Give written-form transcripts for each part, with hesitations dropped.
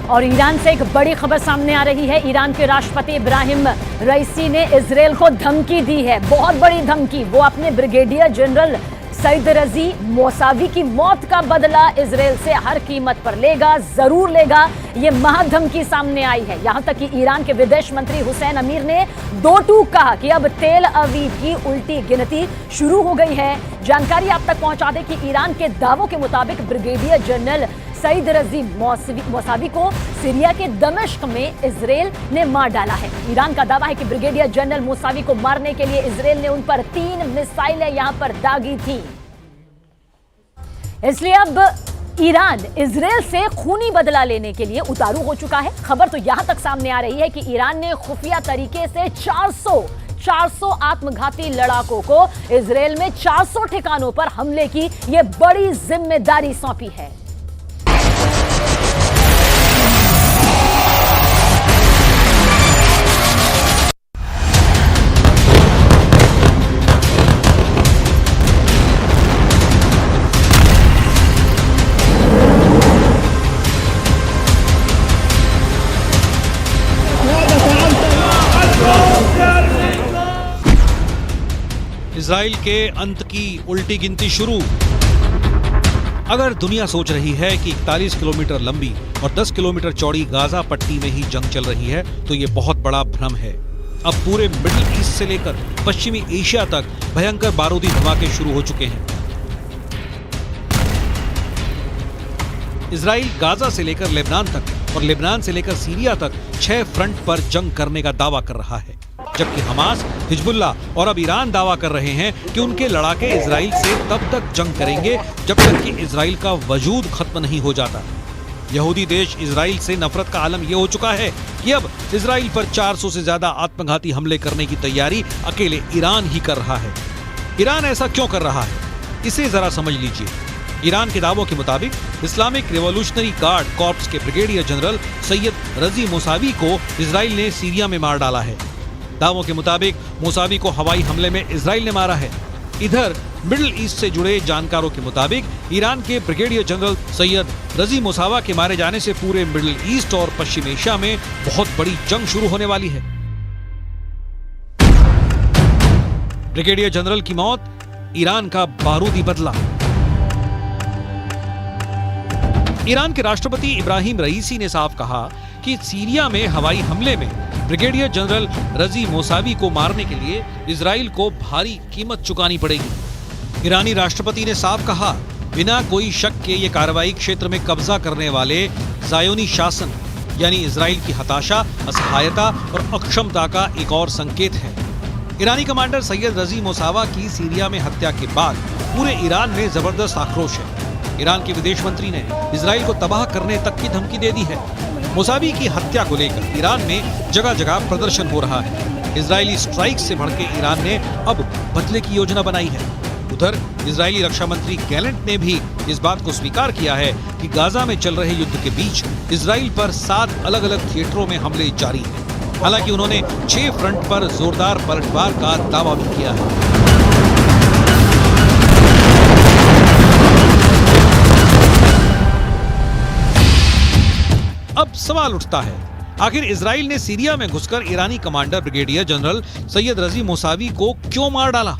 और ईरान से एक बड़ी खबर सामने आ रही है। ईरान के राष्ट्रपति इब्राहिम रईसी ने इजरायल को धमकी दी है, बहुत बड़ी धमकी। वो अपने ब्रिगेडियर जनरल सईद रजी मौसावी की मौत का बदला इजरायल से हर कीमत पर लेगा, जरूर लेगा। ये महाधमकी सामने आई है। यहां तक कि ईरान के विदेश मंत्री हुसैन अमीर ने दो टूक कहा कि अब तेल अवीव की उल्टी गिनती शुरू हो गई है। जानकारी आप तक पहुंचा दें कि ईरान के दावों के मुताबिक ब्रिगेडियर जनरल सईद रजी मौसावी को सीरिया के दमिश्क में इजरायल ने मार डाला है। ईरान का दावा है कि ब्रिगेडियर जनरल मौसावी को मारने के लिए इजरायल ने उन पर 3 मिसाइलें यहां पर दागी थी। इसलिए अब ईरान इजरायल से खूनी बदला लेने के लिए उतारू हो चुका है। खबर तो यहां तक सामने आ रही है कि ईरान ने खुफिया तरीके से 400 आत्मघाती लड़ाकों को इजरायल में 400 ठिकानों पर हमले की ये बड़ी जिम्मेदारी सौंपी है। इजराइल के अंत की उल्टी गिनती शुरू। अगर दुनिया सोच रही है कि 41 किलोमीटर लंबी और 10 किलोमीटर चौड़ी गाजा पट्टी में ही जंग चल रही है, तो ये बहुत बड़ा भ्रम है। अब पूरे मिडिल ईस्ट से लेकर पश्चिमी एशिया तक भयंकर बारूदी धमाके शुरू हो चुके हैं। इजराइल गाजा से लेकर लेबनान तक और लेबनान से लेकर सीरिया तक 6 फ्रंट पर जंग करने का दावा कर रहा है, जबकि हमास, हिजबुल्लाह और अब ईरान दावा कर रहे हैं कि उनके लड़ाके इजराइल से तब तक जंग करेंगे जब तक कि इजराइल का वजूद खत्म नहीं हो जाता। यहूदी देश इजराइल से नफरत का आलम यह हो चुका है कि अब इजराइल पर 400 से ज्यादा आत्मघाती हमले करने की तैयारी अकेले ईरान ही कर रहा है। ईरान ऐसा क्यों कर रहा है, इसे जरा समझ लीजिए। ईरान के दावों के मुताबिक इस्लामिक रिवॉल्यूशनरी गार्ड कॉर्प्स के ब्रिगेडियर जनरल सैयद रजी मौसावी को इजराइल ने सीरिया में मार डाला है। दावों के मुताबिक मौसावी को हवाई हमले में इजराइल ने मारा है। इधर मिडिल ईस्ट से जुड़े जानकारों के मुताबिक ईरान के ब्रिगेडियर जनरल सैयद रजी मौसावा के मारे जाने से पूरे मिडिल ईस्ट और पश्चिम एशिया में बहुत बड़ी जंग शुरू होने वाली है। ब्रिगेडियर जनरल की मौत, ईरान का बारूदी बदला। ईरान के राष्ट्रपति इब्राहिम रईसी ने साफ कहा कि सीरिया में हवाई हमले में ब्रिगेडियर जनरल रजी मौसावी को मारने के लिए इजराइल को भारी कीमत चुकानी पड़ेगी। ईरानी राष्ट्रपति ने साफ कहा, बिना कोई शक के ये कार्रवाई क्षेत्र में कब्जा करने वाले ज़ायोनी शासन यानी इजराइल की हताशा, असहायता और अक्षमता का एक और संकेत है। ईरानी कमांडर सैयद रजी मौसावा की सीरिया में हत्या के बाद पूरे ईरान में जबरदस्त आक्रोश है। ईरान के विदेश मंत्री ने इजराइल को तबाह करने तक की धमकी दे दी है। मौसावी की हत्या को लेकर ईरान में जगह जगह प्रदर्शन हो रहा है। इजरायली स्ट्राइक से भड़के ईरान ने अब बदले की योजना बनाई है। उधर इजरायली रक्षा मंत्री गैलेंट ने भी इस बात को स्वीकार किया है कि गाजा में चल रहे युद्ध के बीच इजराइल पर 7 अलग अलग थिएटरों में हमले जारी हैं। हालांकि उन्होंने 6 फ्रंट पर जोरदार पलटवार का दावा भी किया है। अब सवाल उठता है, आखिर इजराइल ने सीरिया में घुसकर ईरानी कमांडर ब्रिगेडियर जनरल सैयद रजी मौसावी को क्यों मार डाला?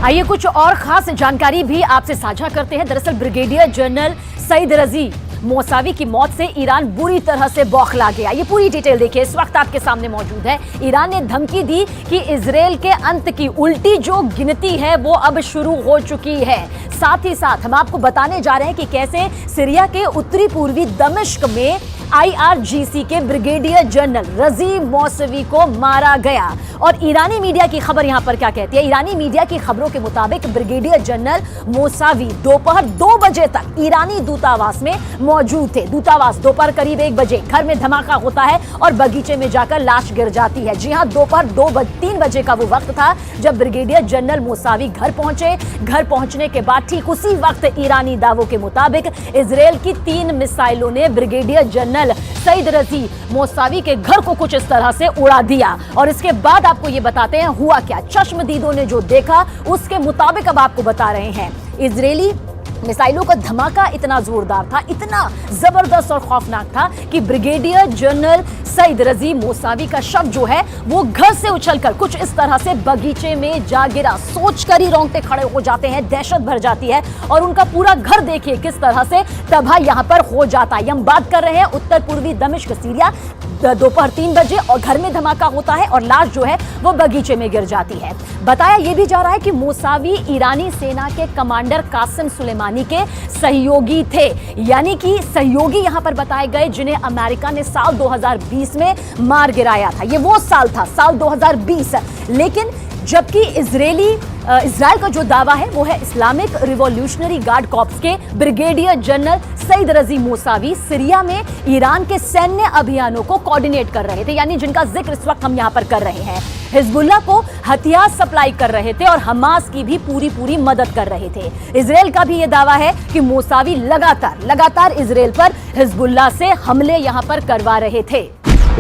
आइए कुछ और खास जानकारी भी आपसे साझा करते हैं। दरअसल ब्रिगेडियर जनरल सईद रजी मौसावी की मौत से ईरान बुरी तरह से बौखला गया। ये पूरी डिटेल देखिए, इस वक्त आपके सामने मौजूद है। ईरान ने धमकी दी कि इजरायल के अंत की उल्टी जो गिनती है वो अब शुरू हो चुकी है। साथ ही साथ हम आपको बताने जा रहे हैं कि कैसे सीरिया के उत्तरी पूर्वी दमिश्क में IRGC के ब्रिगेडियर जनरल रजी मौसावी को मारा गया। और ईरानी मीडिया की खबर यहां पर क्या कहती है? ईरानी मीडिया की खबरों के मुताबिक ब्रिगेडियर जनरल मौसावी दोपहर 2 बजे तक ईरानी दूतावास में मौजूद थे। दूतावास दोपहर करीब 1 बजे घर में धमाका होता है और बगीचे में जाकर लाश गिर जाती है। जी हां, दोपहर 3 बजे का वो वक्त था जब ब्रिगेडियर जनरल मौसावी घर पहुंचे। घर पहुंचने के बाद ठीक उसी वक्त ईरानी दावों के मुताबिक इजरायल की 3 मिसाइलों ने ब्रिगेडियर जनरल सईद रजी मौसावी के घर को कुछ इस तरह से उड़ा दिया। और इसके बाद आपको ये बताते हैं हुआ क्या। चश्मदीदों ने जो देखा उसके मुताबिक अब आपको बता रहे हैं। इजरायली मिसाइलों का धमाका इतना जोरदार था, इतना जबरदस्त और खौफनाक था कि ब्रिगेडियर जनरल सईद रजी मोसावी का शव जो है वो घर से उछलकर कुछ इस तरह से बगीचे में जा गिरा। सोचकर ही रोंगटे खड़े हो जाते हैं, दहशत भर जाती है और उनका पूरा घर देखिए किस तरह से तबाह यहां पर हो जाता है। हम बात कर रहे हैं उत्तर पूर्वी दमिश्क सीरिया, दोपहर 3 बजे और घर में धमाका होता है और लाश जो है वो बगीचे में गिर जाती है। बताया यह भी जा रहा है कि मोसावी ईरानी सेना के कमांडर कासिम सुलेमानी के सहयोगी थे, यानी कि सहयोगी यहां पर बताए गए जिन्हें अमेरिका ने साल 2020 में मार गिराया था। ये वो साल था, साल 2020। लेकिन जबकि इजराइल का जो दावा है वो है इस्लामिक रिवॉल्यूशनरी गार्ड कॉर्प्स के ब्रिगेडियर जनरल सईद रजी मोसावी सीरिया में ईरान के सैन्य अभियानों को कोऑर्डिनेट कर रहे थे, यानी जिनका जिक्र इस वक्त हम यहां पर कर रहे हैं। हिजबुल्लाह को हथियार सप्लाई कर रहे थे और हमास की भी पूरी मदद कर रहे थे। इजराइल का भी यह दावा है कि मोसावी लगातार इजराइल पर हिजबुल्लाह से हमले यहां पर करवा रहे थे।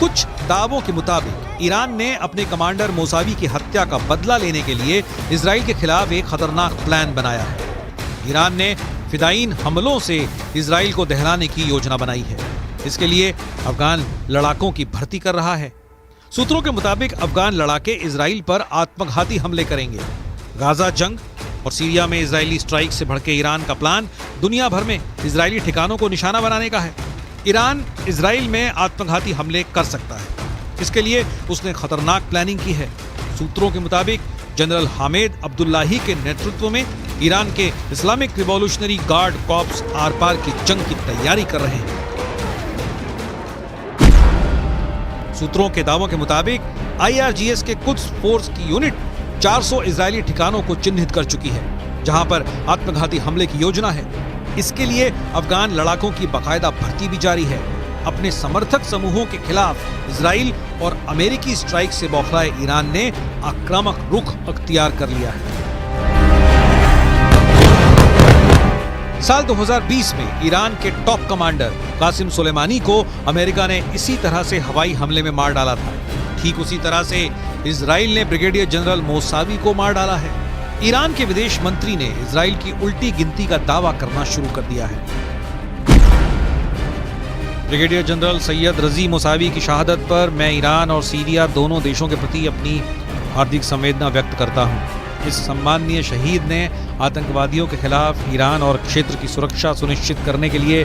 कुछ दावों के मुताबिक ईरान ने अपने कमांडर मोसावी की हत्या का बदला लेने के लिए इजराइल के खिलाफ एक खतरनाक प्लान बनाया है। ईरान ने फिदायीन हमलों से इजराइल को दहलाने की योजना बनाई है। इसके लिए अफगान लड़ाकों की भर्ती कर रहा है। सूत्रों के मुताबिक अफगान लड़ाके इजराइल पर आत्मघाती हमले करेंगे। गाजा जंग और सीरिया में इजरायली स्ट्राइक से भड़के ईरान का प्लान दुनिया भर में इजरायली ठिकानों को निशाना बनाने का है। ईरान इजराइल में आत्मघाती हमले कर सकता है, इसके लिए उसने खतरनाक प्लानिंग की है। सूत्रों के मुताबिक जनरल हामिद अब्दुल्लाही के नेतृत्व में ईरान के इस्लामिक रिवॉल्यूशनरी गार्ड कॉर्प्स आर पार की जंग की तैयारी कर रहे हैं। सूत्रों के दावों के मुताबिक IRGS के कुद्स फोर्स की यूनिट 400 इजरायली ठिकानों को चिन्हित कर चुकी है जहां पर आत्मघाती हमले की योजना है। इसके लिए अफगान लड़ाकों की बाकायदा भर्ती भी जारी है। अपने समर्थक समूहों के खिलाफ इजराइल और अमेरिकी स्ट्राइक से बौखलाए ईरान ने आक्रामक रुख अख्तियार कर लिया है। साल 2020 में ईरान के टॉप कमांडर कासिम सुलेमानी को अमेरिका ने इसी तरह से हवाई हमले में मार डाला था। ठीक उसी तरह से इजराइल ने ब्रिगेडियर जनरल मोसावी को मार डाला है। ईरान के विदेश मंत्री ने इजराइल की उल्टी गिनती का दावा करना शुरू कर दिया है। ब्रिगेडियर जनरल सैयद रजी मोसावी की शहादत पर मैं ईरान और सीरिया दोनों देशों के प्रति अपनी हार्दिक संवेदना व्यक्त करता हूं। इस सम्माननीय शहीद ने आतंकवादियों के खिलाफ ईरान और क्षेत्र की सुरक्षा सुनिश्चित करने के लिए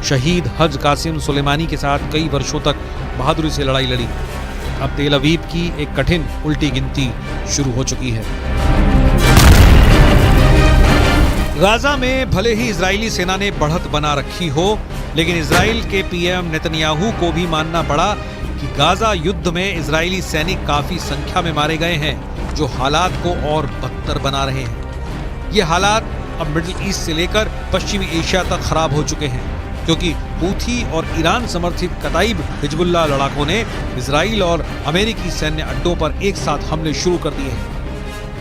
शहीद हज कासिम सुलेमानी के साथ कई वर्षों तक बहादुरी से लड़ाई लड़ी। अब तेल अवीव की एक कठिन उल्टी गिनती शुरू हो चुकी है। गाजा में भले ही इजरायली सेना ने बढ़त बना रखी हो, लेकिन इजराइल के पीएम नेतन्याहू को भी मानना पड़ा कि गाजा युद्ध में इजरायली सैनिक काफी संख्या में मारे गए हैं, जो हालात को और बदतर बना रहे हैं। ये हालात अब मिडिल ईस्ट से लेकर पश्चिमी एशिया तक खराब हो चुके हैं, क्योंकि हूथी और ईरान समर्थित कताइब हिजबुल्लाह लड़ाकों ने इजराइल और अमेरिकी सैन्य अड्डों पर एक साथ हमले शुरू कर दिए हैं।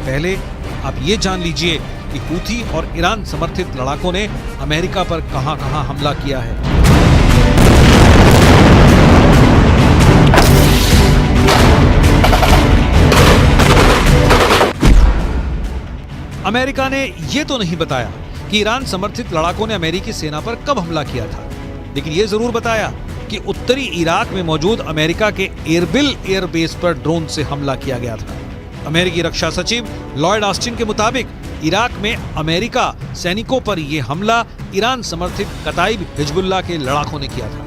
पहले आप ये जान लीजिए कि हूथी और ईरान समर्थित लड़ाकों ने अमेरिका पर कहां-कहां हमला किया है। अमेरिका ने यह तो नहीं बताया कि ईरान समर्थित लड़ाकों ने अमेरिकी सेना पर कब हमला किया था, लेकिन यह जरूर बताया कि उत्तरी इराक में मौजूद अमेरिका के एरबिल एयरबेस पर ड्रोन से हमला किया गया था। अमेरिकी रक्षा सचिव लॉयड ऑस्टिन के मुताबिक इराक में अमेरिका सैनिकों पर यह हमला ईरान समर्थित कताइब हिजबुल्लाह के लड़ाकों ने किया था।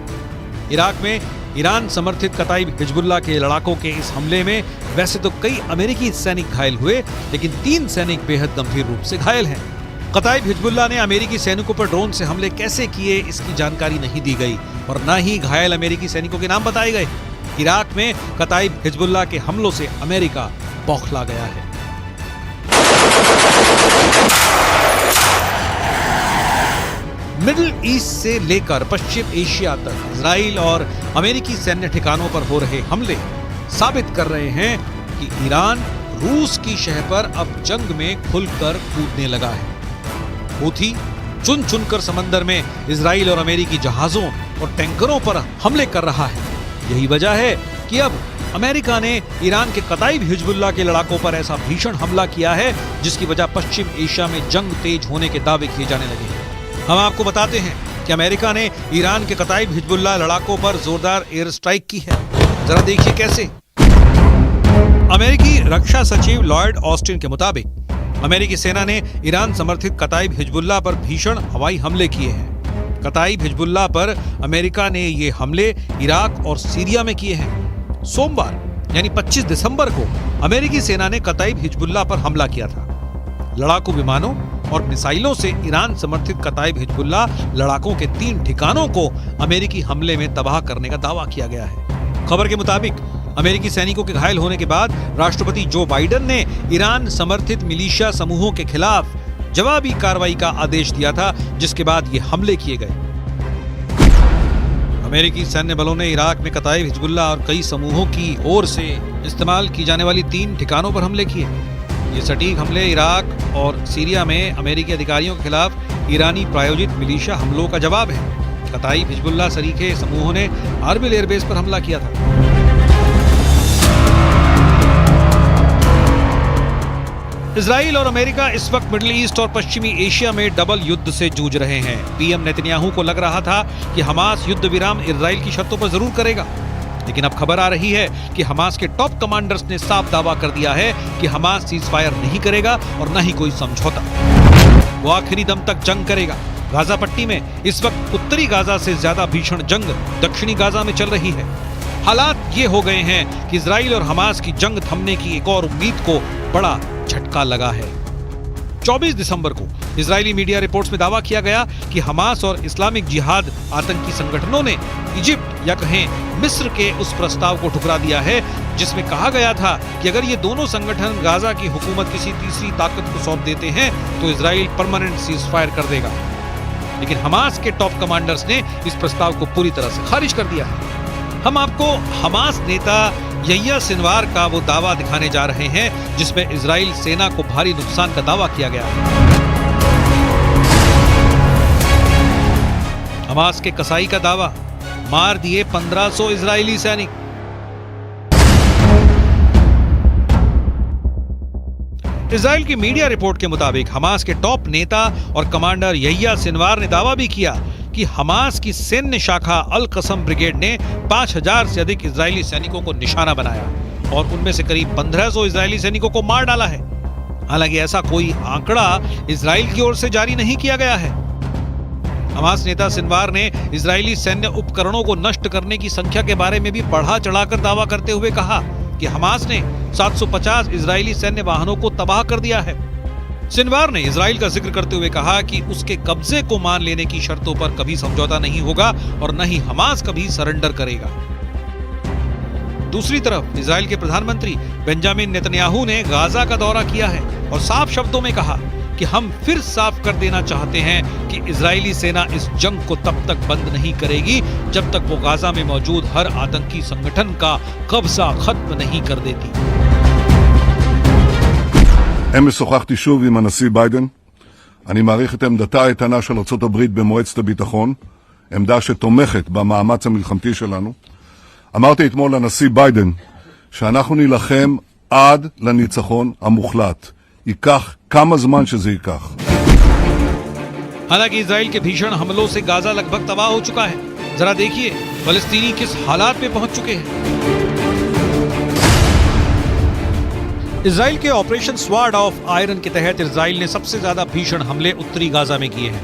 इराक में ईरान समर्थित कताइब हिजबुल्लाह के लड़ाकों के इस हमले में वैसे तो कई अमेरिकी सैनिक घायल हुए, लेकिन 3 सैनिक बेहद गंभीर रूप से घायल हैं। कताइब हिजबुल्लाह ने अमेरिकी सैनिकों पर ड्रोन से हमले कैसे किए, इसकी जानकारी नहीं दी गई और न ही घायल अमेरिकी सैनिकों के नाम बताए गए। इराक में कताइब हिजबुल्लाह के हमलों से अमेरिका बौखला गया है। मिडिल ईस्ट से लेकर पश्चिम एशिया तक इजराइल और अमेरिकी सैन्य ठिकानों पर हो रहे हमले साबित कर रहे हैं कि ईरान रूस की शह पर अब जंग में खुलकर कूदने लगा है। हूथी चुन चुनकर समंदर में इजराइल और अमेरिकी जहाजों और टैंकरों पर हमले कर रहा है। यही वजह है कि अब अमेरिका ने ईरान के कताइब हिजबुल्लाह के लड़ाकों पर ऐसा भीषण हमला किया है जिसकी वजह पश्चिम एशिया में जंग तेज होने के दावे किए जाने लगे हैं। हम आपको बताते हैं कि अमेरिका ने ईरान के कताइब हिजबुल्लाह लड़ाकों पर जोरदार एयर स्ट्राइक की है। जरा देखिए कैसे। अमेरिकी रक्षा सचिव लॉयड ऑस्टिन के मुताबिक अमेरिकी सेना ने ईरान समर्थित कताइब हिजबुल्लाह पर भीषण हवाई हमले किए हैं। कताइब हिजबुल्लाह पर अमेरिका ने ये हमले इराक और सीरिया में किए हैं। सोमवार यानी 25 दिसंबर को अमेरिकी सेना ने कताइब हिजबुल्लाह पर हमला किया था। लड़ाकू विमानों और मिसाइलों से ईरान समर्थित कताइब हिजबुल्लाह लड़ाकों के 3 ठिकानों को अमेरिकी हमले में तबाह करने का दावा किया गया है। खबर के मुताबिक अमेरिकी सैनिकों के घायल होने के बाद राष्ट्रपति जो बाइडेन ने ईरान समर्थित मिलिशिया समूहों के खिलाफ जवाबी कार्रवाई का आदेश दिया था, जिसके बाद ये हमले किए गए। अमेरिकी सैन्य बलों ने इराक में कताइब हिजबुल्लाह और कई समूहों की ओर से इस्तेमाल की जाने वाली 3 ठिकानों पर हमले किए। ये सटीक हमले इराक और सीरिया में अमेरिकी अधिकारियों के खिलाफ ईरानी प्रायोजित मिलिशिया हमलों का जवाब है। कताइब हिजबुल्लाह सरीखे समूहों ने आर्बिल एयरबेस पर हमला किया था। इजराइल और अमेरिका इस वक्त मिडिल ईस्ट और पश्चिमी एशिया में डबल युद्ध से जूझ रहे हैं। पीएम नेतन्याहू को लग रहा था कि हमास युद्ध विराम इजराइल की शर्तों पर जरूर करेगा, लेकिन अब खबर आ रही है कि हमास के टॉप कमांडर्स ने साफ दावा कर दिया है कि हमास सीज फायर नहीं करेगा और न ही कोई समझौता। वो आखिरी दम तक जंग करेगा। गाजा पट्टी में इस वक्त उत्तरी गाजा से ज्यादा भीषण जंग दक्षिणी गाजा में चल रही है। हालात ये हो गए हैं कि इजराइल और हमास की जंग थमने की एक और उम्मीद को बड़ा झटका लगा है। 24 दिसंबर को इजरायली मीडिया रिपोर्ट्स में दावा किया गया कि हमास और इस्लामिक जिहाद आतंकी संगठनों ने इजिप्ट या कहें मिस्र के उस प्रस्ताव को ठुकरा दिया है जिसमें कहा गया था कि अगर ये दोनों संगठन गाजा की हुकूमत किसी तीसरी ताकत को सौंप देते हैं तो इजराइल परमानेंट सीज फायर कर देगा। लेकिन हमास के टॉप कमांडर्स ने इस प्रस्ताव को पूरी तरह से खारिज कर दिया है। हम आपको हमास नेता यहिया सिनवार का वो दावा दिखाने जा रहे हैं जिसमें इजराइल सेना को भारी नुकसान का दावा किया गया है। हमास के कसाई का दावा, मार दिए 1500 इजरायली सैनिक। इजराइल की मीडिया रिपोर्ट के मुताबिक हमास के टॉप नेता और कमांडर यहिया सिनवार ने दावा भी किया कि हमास की सैन्य शाखा अल कसम ब्रिगेड ने 5000 से अधिक इजरायली सैनिकों को निशाना बनाया और उनमें से करीब 1500 इजरायली सैनिकों को मार डाला है। हालांकि ऐसा कोई आंकड़ा इजराइल की ओर से जारी नहीं किया गया है। हमास नेता सिनवार ने इजरायली सैन्य उपकरणों को नष्ट करने की संख्या के बारे में भी बढ़ा चढ़ाकर दावा करते हुए कहा कि हमास ने 750 इजरायली सैन्य वाहनों को तबाह कर दिया है। सिनवार ने इजराइल का जिक्र करते हुए कहा कि उसके कब्जे को मान लेने की शर्तों पर कभी समझौता नहीं होगा और न ही हमास कभी सरेंडर करेगा। दूसरी तरफ इजराइल के प्रधानमंत्री बेंजामिन नेतन्याहू ने गाजा का दौरा किया है और साफ शब्दों में कहा कि हम फिर साफ कर देना चाहते हैं कि इजरायली सेना इस जंग को तब तक बंद नहीं करेगी जब तक वो गाजा में मौजूद हर आतंकी संगठन का कब्जा खत्म नहीं कर देती। אמש שוחחתי שוב עם הנשיא ביידן. אני מעריך את עמדתה האיתנה של ארצות הברית במועצת הביטחון, עמדה שתומכת במאמץ המלחמתי שלנו. אמרתי אתמול לנשיא ביידן שאנחנו נילחם עד לניצחון המוחלט. ייקח כמה זמן שזה ייקח. हालांकि इजराइल के भीषण हमलों से गाजा लगभग तबाह हो चुका है। जरा देखिए फलस्तीनी किस हालात में पहुंच चुके हैं। इजराइल के ऑपरेशन स्वॉर्ड ऑफ आयरन के तहत इजराइल ने सबसे ज्यादा भीषण हमले उत्तरी गाजा में किए हैं।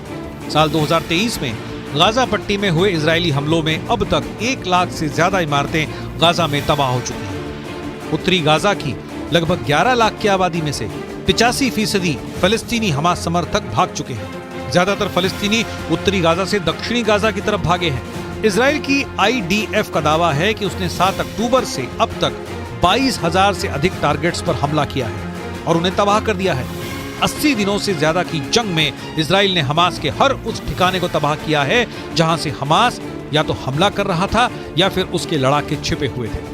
साल 2023 में गाजा पट्टी में हुए इजरायली हमलों में अब तक 1 लाख से ज्यादा इमारतें गाजा में तबाह हो चुकी हैं। उत्तरी गाजा की लगभग 11 लाख की आबादी में से 85% फलस्तीनी हमास समर्थक भाग चुके हैं। ज्यादातर फलस्तीनी उत्तरी गाजा से दक्षिणी गाजा की तरफ भागे हैं। इजराइल की IDF का दावा है कि उसने 7 अक्टूबर से अब तक 22,000 से अधिक टारगेट्स पर हमला किया है और उन्हें तबाह कर दिया है। 80 दिनों से ज्यादा की जंग में इजराइल ने हमास के हर उस ठिकाने को तबाह किया है जहां से हमास या तो हमला कर रहा था या फिर उसके लड़ाके छिपे हुए थे।